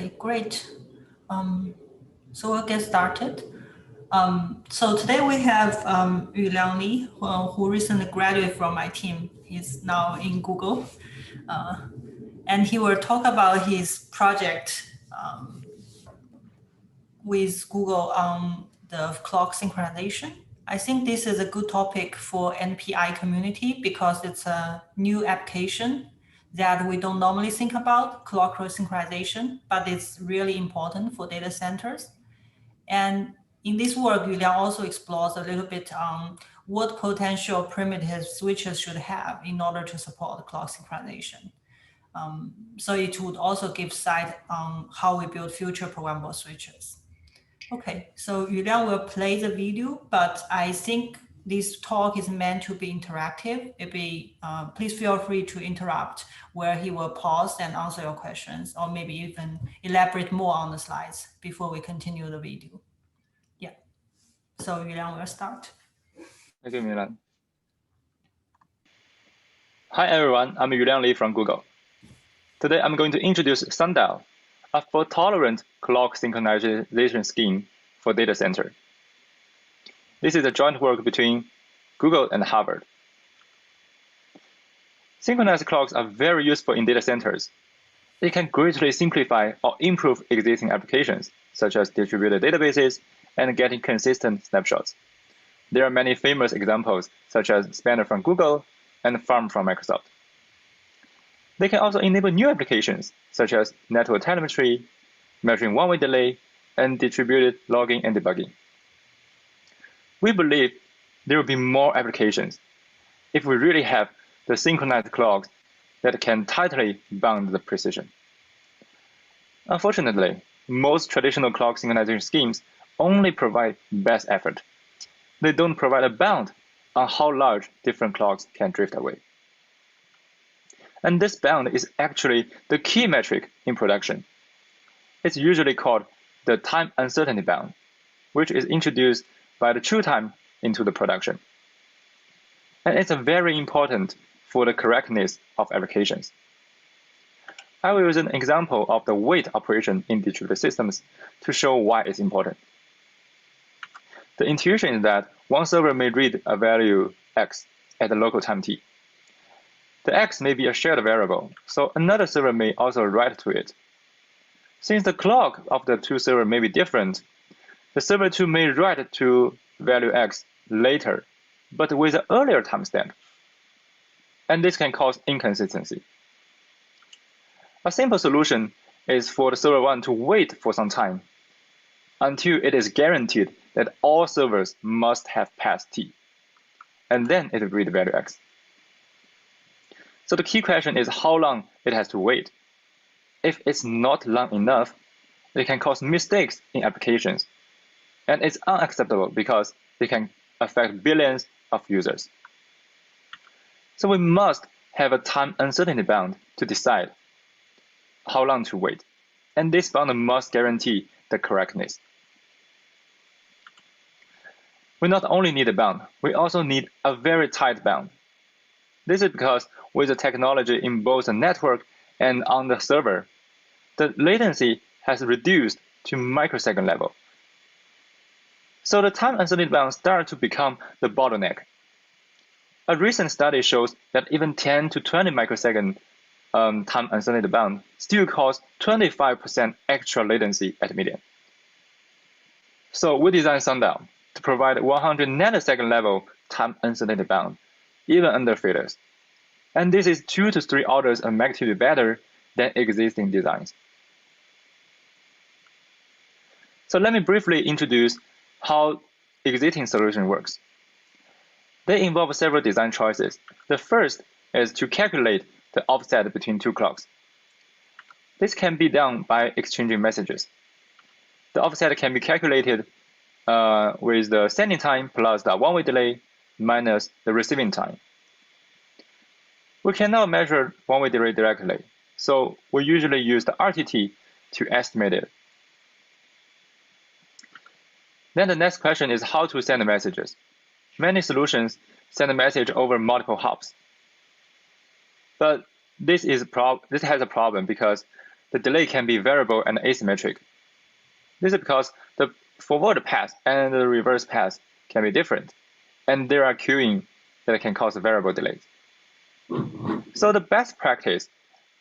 Okay, great. So we'll get started. So today we have Yuliang Li, who recently graduated from my team. He's now in Google. And he will talk about his project with Google on the clock synchronization. I think this is a good topic for NPI community because it's a new application that we don't normally think about, clock synchronization, but it's really important for data centers. And in this work, Yuliang also explores a little bit on what potential primitive switches should have in order to support clock synchronization. So it would also give sight on how we build future programmable switches. Okay, so Yuliang will play the video, but I think this talk is meant to be interactive. Please feel free to interrupt where he will pause and answer your questions, or maybe even elaborate more on the slides before we continue the video. Yeah, so Yuliang will start. Thank you, Minlan. Hi, everyone. I'm Yuliang Li from Google. Today, I'm going to introduce Sundial, a fault-tolerant clock synchronization scheme for data center. This is a joint work between Google and Harvard. Synchronized clocks are very useful in data centers. They can greatly simplify or improve existing applications, such as distributed databases and getting consistent snapshots. There are many famous examples, such as Spanner from Google and Farm from Microsoft. They can also enable new applications, such as network telemetry, measuring one-way delay, and distributed logging and debugging. We believe there will be more applications if we really have the synchronized clocks that can tightly bound the precision. Unfortunately, most traditional clock synchronization schemes only provide best effort. They don't provide a bound on how large different clocks can drift away. And this bound is actually the key metric in production. It's usually called the time uncertainty bound, which is introduced by the true time into the production. And it's very important for the correctness of applications. I will use an example of the wait operation in distributed systems to show why it's important. The intuition is that one server may read a value x at a local time t. The x may be a shared variable, so another server may also write to it. Since the clock of the two servers may be different, the server 2 may write to value x later, but with an earlier timestamp. And this can cause inconsistency. A simple solution is for the server 1 to wait for some time until it is guaranteed that all servers must have passed t, and then it will read value x. So the key question is how long it has to wait. If it's not long enough, it can cause mistakes in applications, and it's unacceptable because it can affect billions of users. So we must have a time uncertainty bound to decide how long to wait, and this bound must guarantee the correctness. We not only need a bound, we also need a very tight bound. This is because with the technology in both the network and on the server, the latency has reduced to microsecond level. So the time uncertainty bound starts to become the bottleneck. A recent study shows that even 10 to 20 microsecond time uncertainty bound still cause 25% extra latency at median. So we designed Sundial to provide 100 nanosecond level time uncertainty bound, even under failures. And this is 2 to 3 orders of magnitude better than existing designs. So let me briefly introduce how existing solution works. They involve several design choices. The first is to calculate the offset between two clocks. This can be done by exchanging messages. The offset can be calculated with the sending time plus the one-way delay minus the receiving time. We cannot measure one-way delay directly, so we usually use the RTT to estimate it. Then the next question is how to send the messages. Many solutions send a message over multiple hops. But this has a problem because the delay can be variable and asymmetric. This is because the forward path and the reverse path can be different, and there are queuing that can cause variable delays. So the best practice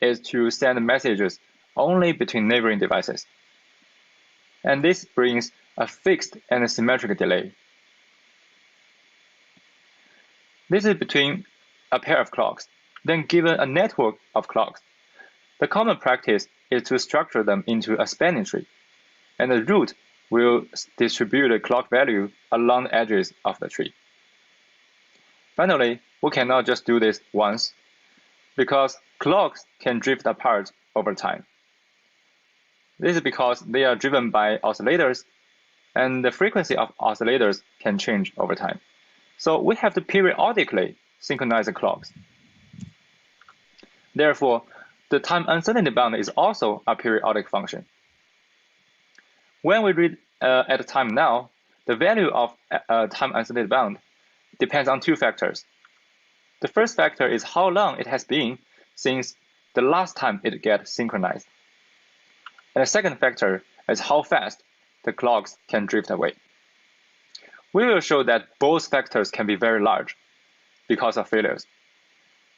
is to send messages only between neighboring devices. And this brings a fixed and a symmetric delay. This is between a pair of clocks. Then given a network of clocks, the common practice is to structure them into a spanning tree, and the root will distribute the clock value along the edges of the tree. Finally, we cannot just do this once, because clocks can drift apart over time. This is because they are driven by oscillators, and the frequency of oscillators can change over time. So we have to periodically synchronize the clocks. Therefore, the time uncertainty bound is also a periodic function. When we read at time now, the value of time uncertainty bound depends on two factors. The first factor is how long it has been since the last time it gets synchronized. And the second factor is how fast the clocks can drift away. We will show that both factors can be very large because of failures.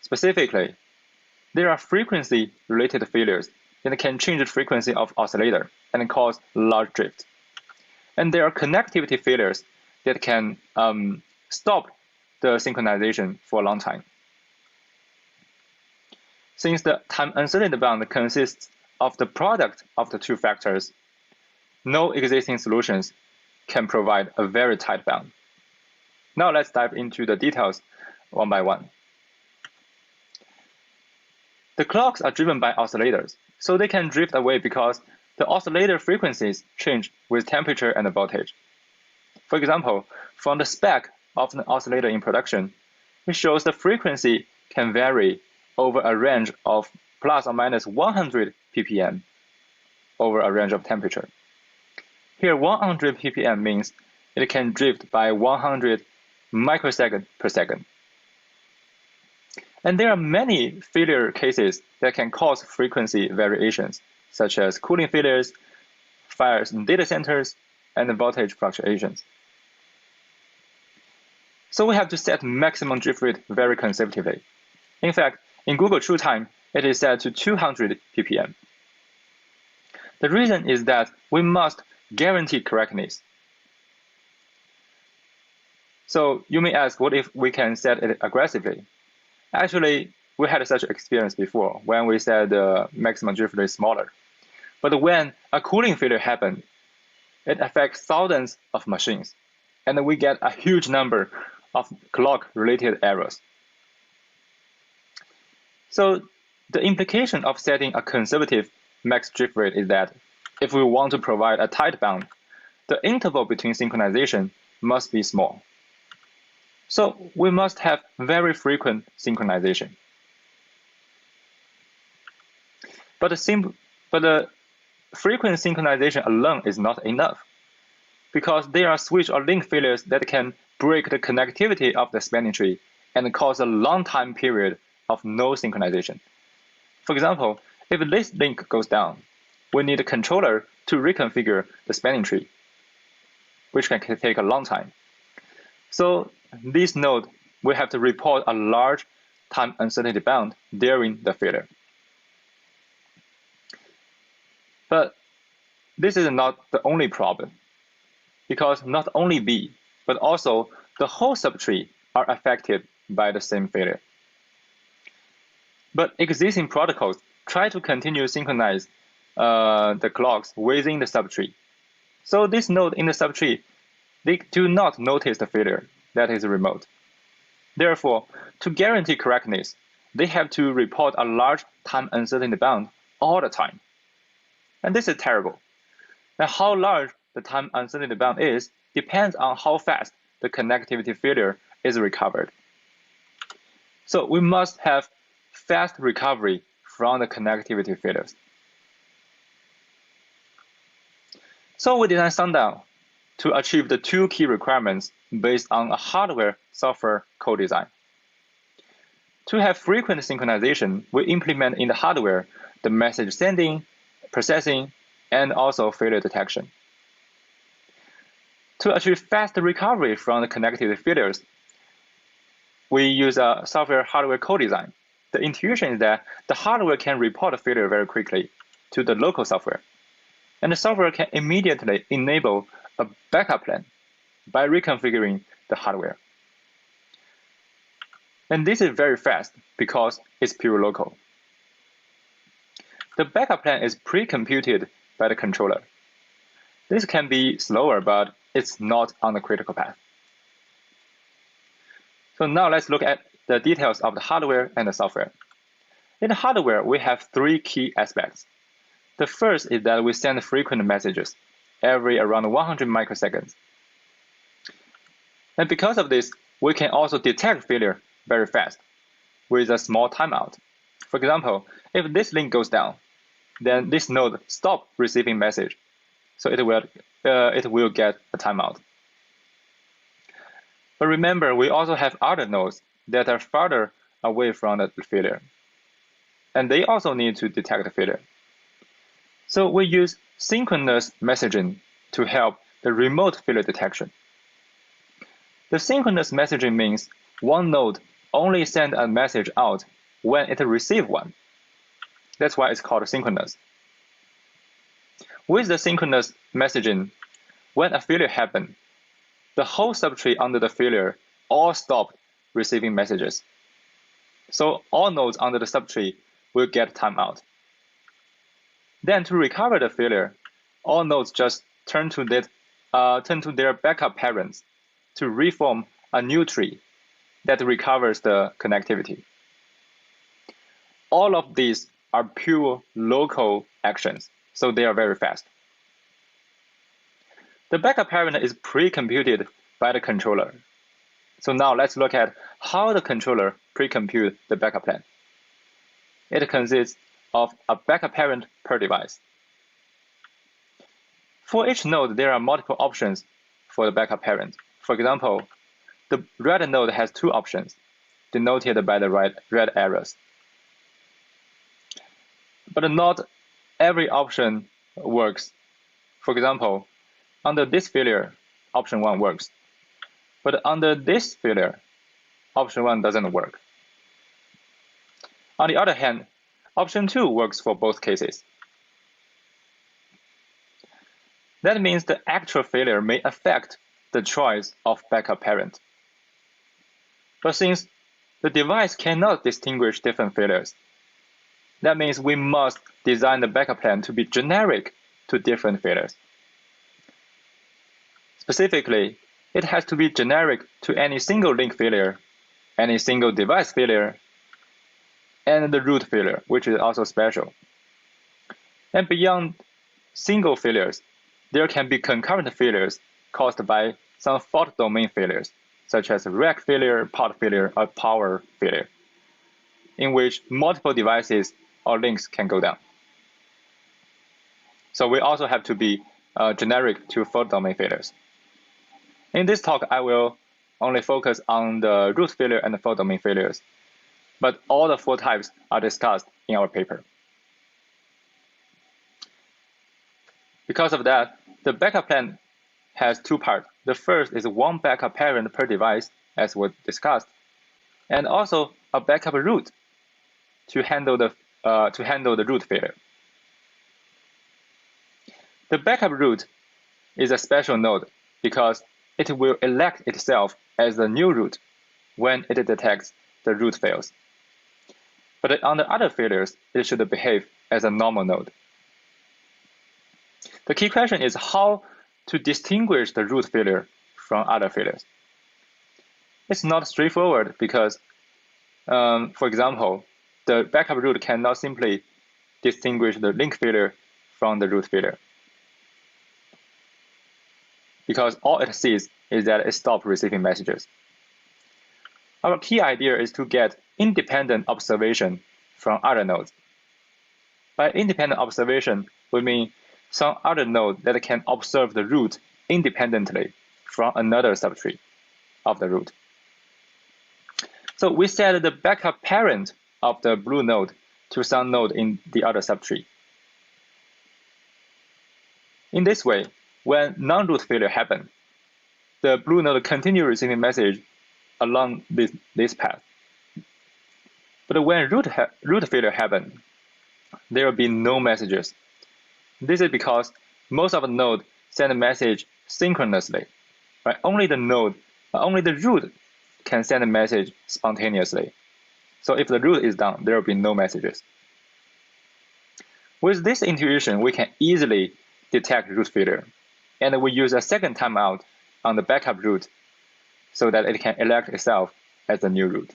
Specifically, there are frequency-related failures that can change the frequency of oscillator and cause large drift. And there are connectivity failures that can stop the synchronization for a long time. Since the time uncertainty bound consists of the product of the two factors, no existing solutions can provide a very tight bound. Now let's dive into the details one by one. The clocks are driven by oscillators, so they can drift away because the oscillator frequencies change with temperature and voltage. For example, from the spec of an oscillator in production, it shows the frequency can vary over a range of plus or minus 100 ppm over a range of temperature. Here, 100 ppm means it can drift by 100 microseconds per second. And there are many failure cases that can cause frequency variations, such as cooling failures, fires in data centers, and voltage fluctuations. So we have to set maximum drift rate very conservatively. In fact, in Google TrueTime, it is set to 200 ppm. The reason is that we must guarantee correctness. So you may ask, what if we can set it aggressively? Actually, we had such experience before when we said the maximum drift rate is smaller. But when a cooling failure happened, it affects thousands of machines, and we get a huge number of clock-related errors. So the implication of setting a conservative max drift rate is that if we want to provide a tight bound, the interval between synchronization must be small. So we must have very frequent synchronization. But the frequent synchronization alone is not enough, because there are switch or link failures that can break the connectivity of the spanning tree and cause a long time period of no synchronization. For example, if this link goes down, we need a controller to reconfigure the spanning tree, which can take a long time. So this node will have to report a large time uncertainty bound during the failure. But this is not the only problem, because not only B, but also the whole subtree are affected by the same failure. But existing protocols try to continue synchronize the clocks within the subtree. So this node in the subtree, they do not notice the failure that is remote. Therefore, to guarantee correctness, they have to report a large time uncertainty bound all the time. And this is terrible. And how large the time uncertainty bound is depends on how fast the connectivity failure is recovered. So we must have fast recovery from the connectivity failures. So we designed Sundial to achieve the two key requirements based on a hardware-software co-design. To have frequent synchronization, we implement in the hardware the message sending processing, and also failure detection. To achieve fast recovery from the connected failures, we use a software hardware co-design. The intuition is that the hardware can report a failure very quickly to the local software, and the software can immediately enable a backup plan by reconfiguring the hardware. And this is very fast because it's pure local. The backup plan is pre-computed by the controller. This can be slower, but it's not on the critical path. So now let's look at the details of the hardware and the software. In the hardware, we have three key aspects. The first is that we send frequent messages every around 100 microseconds. And because of this, we can also detect failure very fast with a small timeout. For example, if this link goes down, then this node stops receiving message, so it will get a timeout. But remember, we also have other nodes that are farther away from the failure, and they also need to detect the failure. So we use synchronous messaging to help the remote failure detection. The synchronous messaging means one node only sends a message out when it receives one. That's why it's called synchronous. With the synchronous messaging, when a failure happens, the whole subtree under the failure all stopped receiving messages. So all nodes under the subtree will get timeout. Then to recover the failure, all nodes just turn to their backup parents to reform a new tree that recovers the connectivity. All of these are pure local actions, so they are very fast. The backup parent is pre-computed by the controller. So now let's look at how the controller pre-compute the backup plan. It consists of a backup parent per device. For each node, there are multiple options for the backup parent. For example, the red node has two options, denoted by the red arrows. But not every option works. For example, under this failure, option 1 works. But under this failure, option 1 doesn't work. On the other hand, option 2 works for both cases. That means the actual failure may affect the choice of backup parent. But since the device cannot distinguish different failures, that means we must design the backup plan to be generic to different failures. Specifically, it has to be generic to any single link failure, any single device failure, and the root failure, which is also special. And beyond single failures, there can be concurrent failures caused by some fault domain failures, such as rack failure, pod failure, or power failure, in which multiple devices or links can go down. So we also have to be generic to fault domain failures. In this talk, I will only focus on the root failure and the fault domain failures, but all the 4 types are discussed in our paper. Because of that, the backup plan has 2 parts. The first is one backup parent per device, as was discussed, and also a backup root to handle the root failure. The backup root is a special node because it will elect itself as the new root when it detects the root fails. But under other failures, it should behave as a normal node. The key question is how to distinguish the root failure from other failures. It's not straightforward because, for example, the backup root cannot simply distinguish the link failure from the root failure, because all it sees is that it stopped receiving messages. Our key idea is to get independent observation from other nodes. By independent observation, we mean some other node that can observe the root independently from another subtree of the root. So we set the backup parent of the blue node to some node in the other subtree. In this way, when non-root failure happens, the blue node continues receiving message along this path. But when root failure happens, there will be no messages. This is because most of the nodes send a message synchronously. Right? Only the root can send a message spontaneously. So if the root is down, there will be no messages. With this intuition, we can easily detect root failure, and we use a second timeout on the backup root so that it can elect itself as the new root.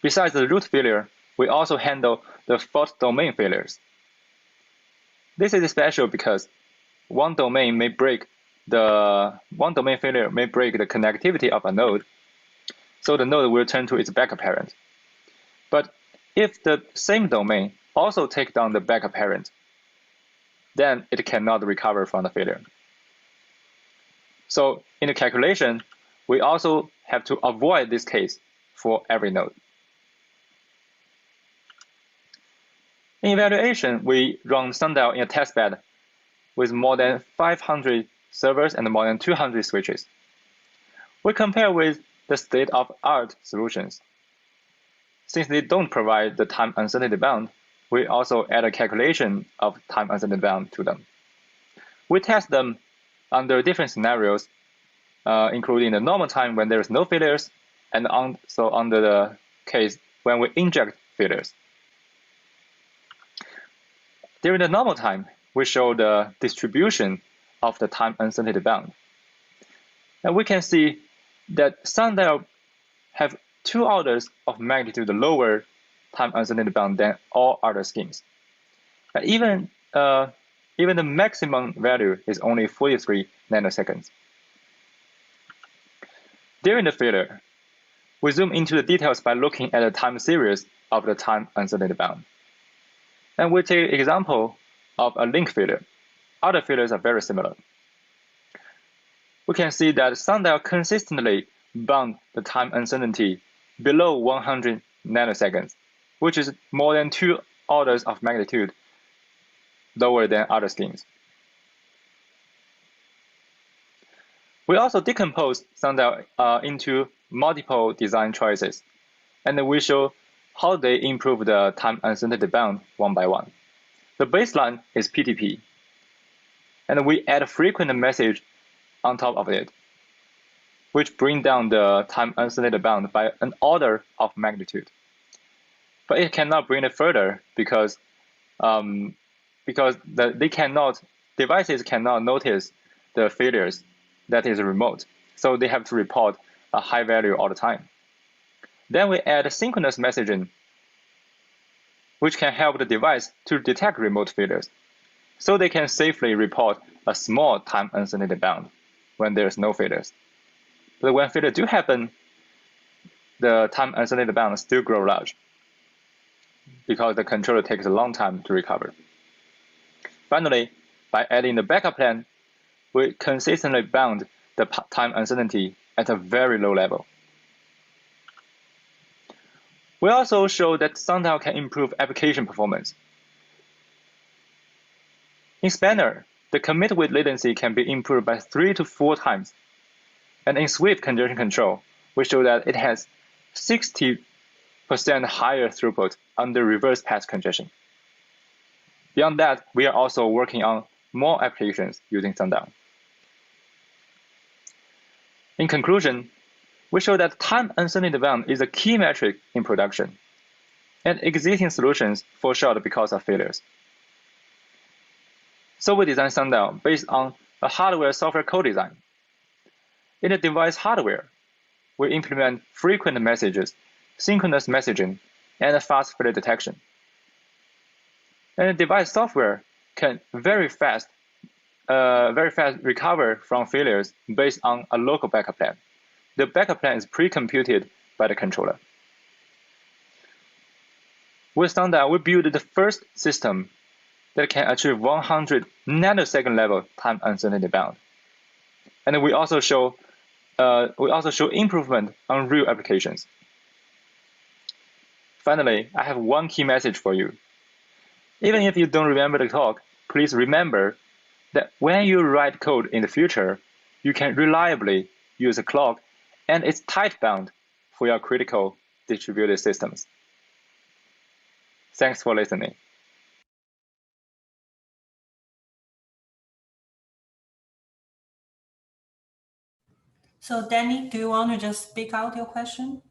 Besides the root failure, we also handle the fault domain failures. This is special because one domain failure may break the connectivity of a node, so the node will turn to its backup parent. But if the same domain also takes down the backup parent, then it cannot recover from the failure. So in the calculation, we also have to avoid this case for every node. In evaluation, we run Sundial in a testbed with more than 500 servers and more than 200 switches. We compare with the state-of-art solutions. Since they don't provide the time uncertainty bound, we also add a calculation of time uncertainty bound to them. We test them under different scenarios, including the normal time when there is no failures, and also under the case when we inject failures. During the normal time, we show the distribution of the time uncertainty bound. And we can see that Sundial have 2 orders of magnitude lower time uncertainty bound than all other schemes. And even the maximum value is only 43 nanoseconds. During the failure, we zoom into the details by looking at the time series of the time uncertainty bound. And we take an example of a link failure. Other failures are very similar. We can see that Sundial consistently bound the time uncertainty below 100 nanoseconds, which is more than 2 orders of magnitude lower than other schemes. We also decompose Sundial into multiple design choices, and we show how they improve the time uncertainty bound one by one. The baseline is PTP, and we add a frequent message on top of it, which bring down the time uncertainty bound by an order of magnitude. But it cannot bring it further because devices cannot notice the failures that is remote, so they have to report a high value all the time. Then we add synchronous messaging, which can help the device to detect remote failures, so they can safely report a small time uncertainty bound when there's no failures. But when failures do happen, the time uncertainty bound still grow large because the controller takes a long time to recover. Finally, by adding the backup plan, we consistently bound the time uncertainty at a very low level. We also show that Sundial can improve application performance. In Spanner, the commit wait latency can be improved by 3 to 4 times. And in Swift congestion control, we show that it has 60% higher throughput under reverse path congestion. Beyond that, we are also working on more applications using Sundial. In conclusion, we show that time uncertainty bound is a key metric in production, and existing solutions fall short because of failures. So we designed Sundial based on a hardware-software co-design. In the device hardware, we implement frequent messages, synchronous messaging, and fast failure detection. And the device software can very fast recover from failures based on a local backup plan. The backup plan is pre-computed by the controller. With Sundial, we built the first system that can achieve 100 nanosecond level time uncertainty bound. And we also show improvement on real applications. Finally, I have one key message for you. Even if you don't remember the talk, please remember that when you write code in the future, you can reliably use a clock and it's tight bound for your critical distributed systems. Thanks for listening. So Danny, do you want to just speak out your question?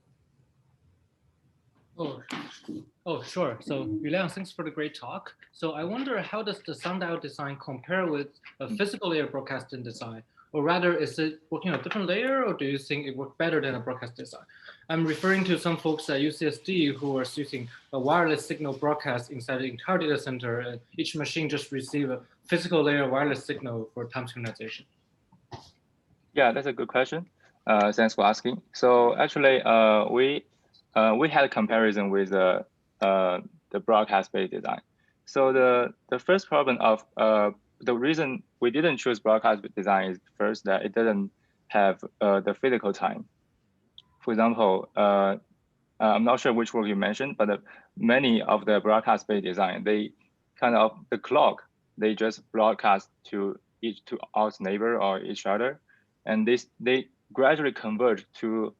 Oh, sure. So Yuliang, thanks for the great talk. So I wonder, how does the Sundial design compare with a physical layer broadcasting design? Or rather, is it working on a different layer, or do you think it worked better than a broadcast design? I'm referring to some folks at UCSD who are using a wireless signal broadcast inside the entire data center, and each machine just receive a physical layer wireless signal for time synchronization. Yeah, that's a good question. Thanks for asking. So actually, we had a comparison with the broadcast-based design. So the first problem of the reason we didn't choose broadcast design is first that it doesn't have the physical time. For example, I'm not sure which work you mentioned, but many of the broadcast-based design, they kind of the clock, they just broadcast to our neighbor or each other, and they gradually converge to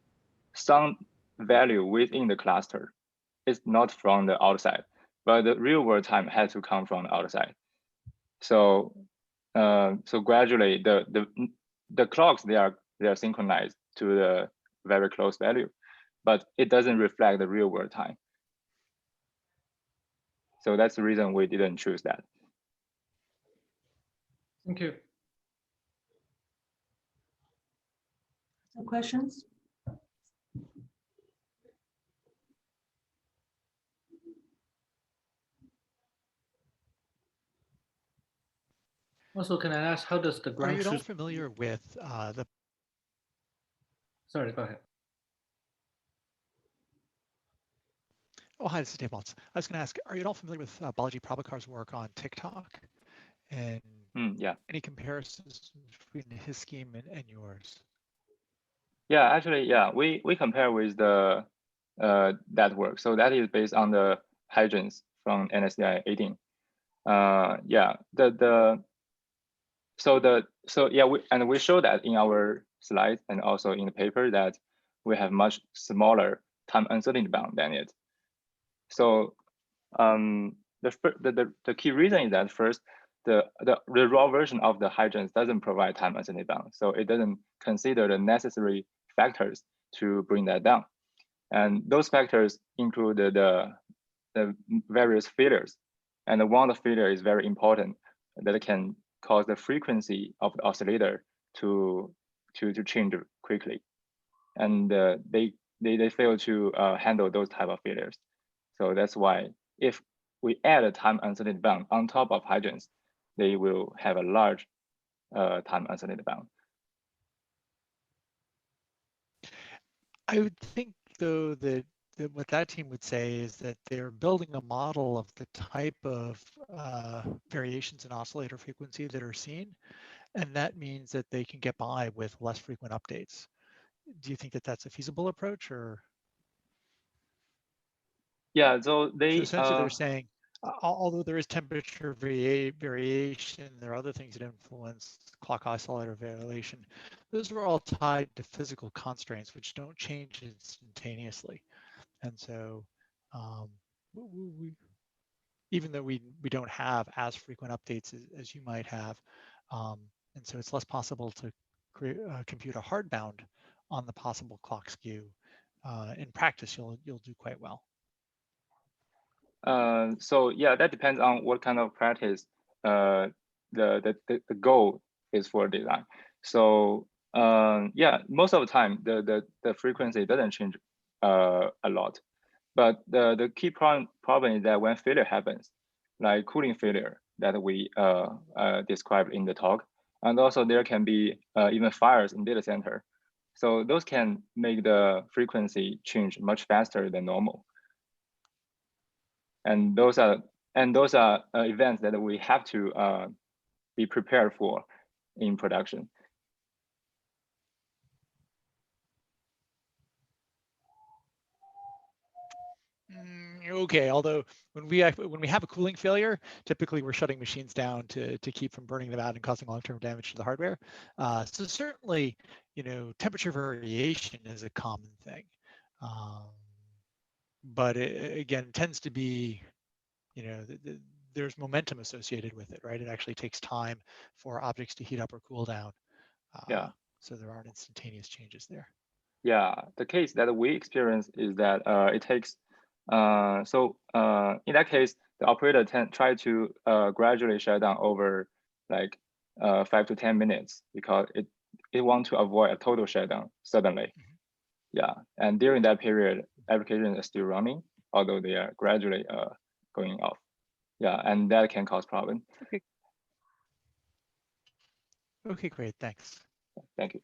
some value within the cluster. It's not from the outside, but the real world time has to come from the outside. So so gradually the clocks they are synchronized to the very close value, but it doesn't reflect the real world time. So that's the reason we didn't choose that. Thank you. Some questions? Also, can I ask, how does the ground Are you at all truth... familiar with the... Sorry, go ahead. Oh, hi, this is Dave Maltz. I was going to ask, are you at all familiar with Balaji Prabhakar's work on TikTok? And Yeah. Any comparisons between his scheme and yours? Yeah, actually, yeah, we compare with the that work. So that is based on the hydrants from NSDI 18. Yeah, we show that in our slides and also in the paper that we have much smaller time uncertainty bound than it. So the key reason is that first, the raw version of the hydrants doesn't provide time uncertainty bound, so it doesn't consider the necessary factors to bring that down, and those factors include the various failures, and one of the failure is very important that it can cause the frequency of the oscillator to change quickly, and they fail to handle those type of failures. So that's why if we add a time uncertainty bound on top of hydrants, they will have a large time uncertainty bound. I would think, though, that what that team would say is that they're building a model of the type of variations in oscillator frequency that are seen, and that means that they can get by with less frequent updates. Do you think that that's a feasible approach, or? Yeah, so essentially they're saying, although there is temperature variation, there are other things that influence clock oscillator variation. Those are all tied to physical constraints, which don't change instantaneously. And so even though we don't have as frequent updates as you might have, and so it's less possible to compute a hard bound on the possible clock skew. In practice, you'll do quite well. So yeah, that depends on what kind of practice the goal is for design. So yeah, most of the time the frequency doesn't change a lot, but the key problem is that when failure happens, like cooling failure that we described in the talk, and also there can be even fires in data center. So those can make the frequency change much faster than normal. And those are events that we have to be prepared for in production. okay. Although when we have a cooling failure, typically we're shutting machines down to keep from burning them out and causing long-term damage to the hardware. So certainly, temperature variation is a common thing, but it, again, tends to be, there's momentum associated with it, right? It actually takes time for objects to heat up or cool down. Yeah. So there aren't instantaneous changes there. Yeah, the case that we experience is that it takes, in that case, the operator try to gradually shut down over like 5 to 10 minutes because it want to avoid a total shutdown suddenly. Yeah, and during that period, applications are still running, although they are gradually going off. Yeah, and that can cause problem. Okay. Okay, great, thanks. Thank you.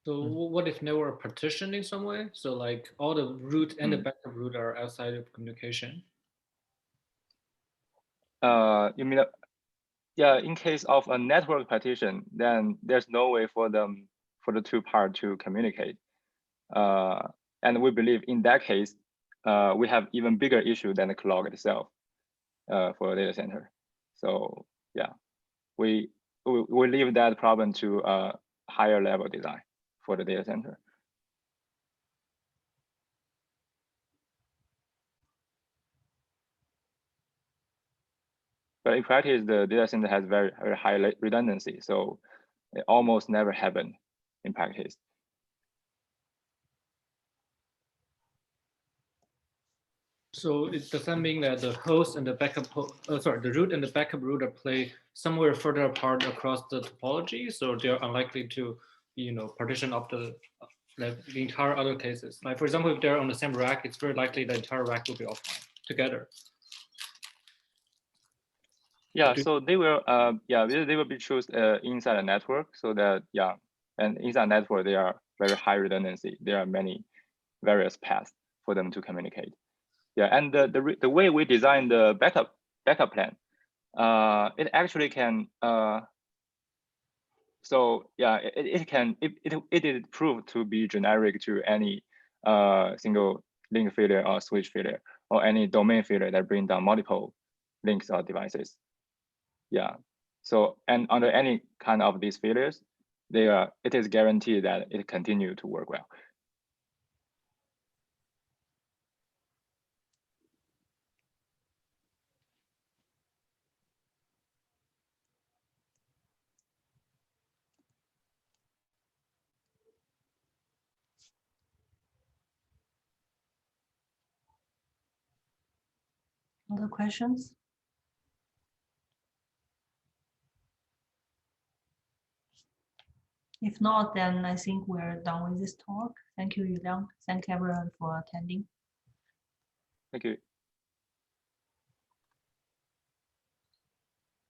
So what if network partitioned in some way? So like all the root and the backup root are outside of communication. You mean, yeah, in case of a network partition, then there's no way for the two parts to communicate. And we believe in that case, we have even bigger issue than the clock itself for a data center. So yeah, we leave that problem to a higher level design for the data center. But in practice, the data center has very, very high redundancy, so it almost never happen in practice. So does that mean that the host and the backup, the root and the backup root are placed somewhere further apart across the topology, so they're unlikely to, partition up the entire other cases? Like for example, if they're on the same rack, it's very likely the entire rack will be offline together. Yeah, so they will, they will be chosen inside a network, so that and inside network they are very high redundancy. There are many various paths for them to communicate. Yeah, and the way we design the backup plan, it actually can. So yeah, it is proved to be generic to any single link failure or switch failure or any domain failure that bring down multiple links or devices. Yeah, so and under any kind of these failures, it is guaranteed that it continue to work well. Other questions? If not, then I think we're done with this talk. Thank you, Yuliang. Thank everyone for attending. Thank you.